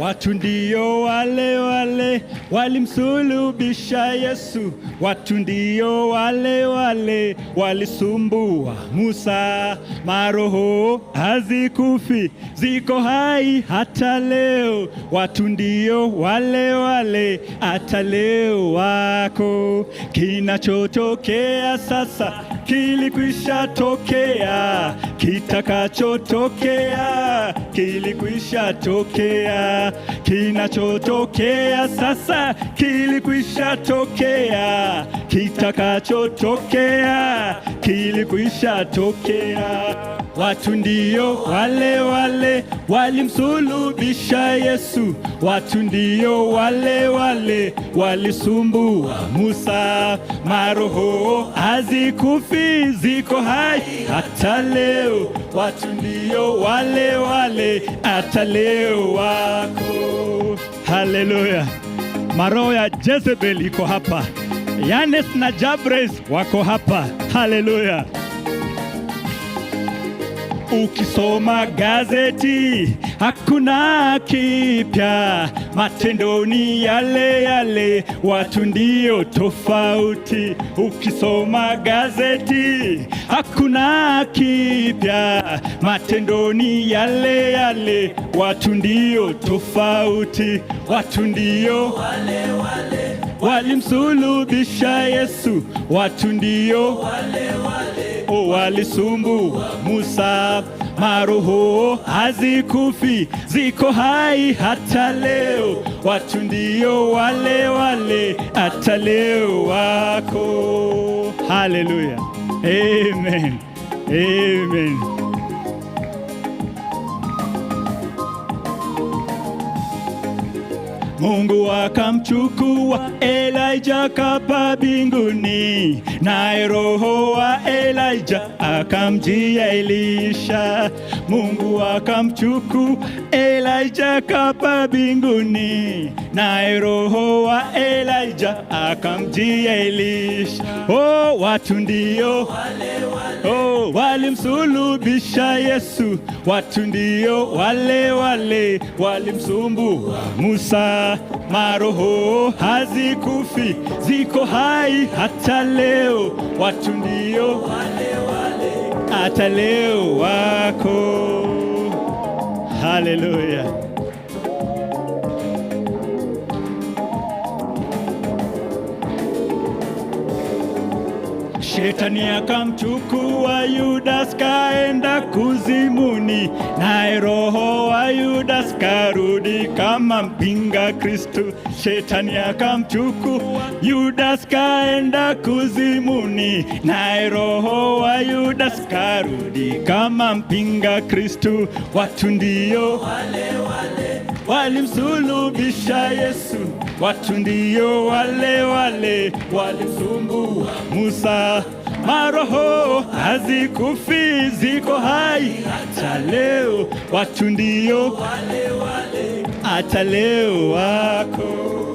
Watu ndio wale wale walimsulubisha Yesu. Watu ndio wale wale walisumbua Musa. Maroho hazikufi, ziko hai hata leo. Watu ndio wale wale hata leo wako. Kinachotokea sasa kilikwisha tokea, kitakachotokea kilikwisha tokea. Kinachotokea sasa kilikwisha tokea, kitakachotokea kilikwisha tokea. Watu ndio wale wale walimsulubisha Yesu. Watu ndio wale wale walisumbua Musa. Maroho hazikufi, ziko hai hata leo. Watu ndio wale wale hata leo wako. Haleluya! Maroho ya Jezebel iko hapa, Yanes na Jabres wako hapa. Haleluya! Ukisoma gazeti hakuna kipya, matendo ni yale yale, watu ndio tofauti. Ukisoma gazeti hakuna kipya, matendo ni yale yale, watu ndio tofauti. Watu ndio wale wale walimsulubisha Yesu. Watu ndio wale wale walisumbua Musa. Maroho hazikufi, ziko hai hata leo. Watu ndio wale wale hata leo wako. Haleluya! Amen. Amen. Mungu akamchukua Elijah kapa mbinguni, naye roho wa Elijah akamjia Elisha. Mungu akamchukua Elijah kapa mbinguni, naye roho wa Elijah akamjia Elisha. Oh, watu ndio wale wale walimsulubisha Yesu. Watu ndio wale wale walimsumbua Musa. Maroho hazikufi, ziko hai hata leo. Watu ndio wale wale hata leo wako. Haleluya! Shetani akamchukua Yudas kaenda kuzimuni, naye roho wa Yudas karudi kama mpinga Kristo. Shetani akamchukua Yudas kaenda kuzimuni, naye roho wa Yudas karudi kama mpinga Kristo. Watu ndio wale wale walimsulubisha Yesu. Watu ndio wale wale walisumbua Musa. Maroho hazikufi, ziko hai hata leo. Watu ndio wale wale hata leo wako.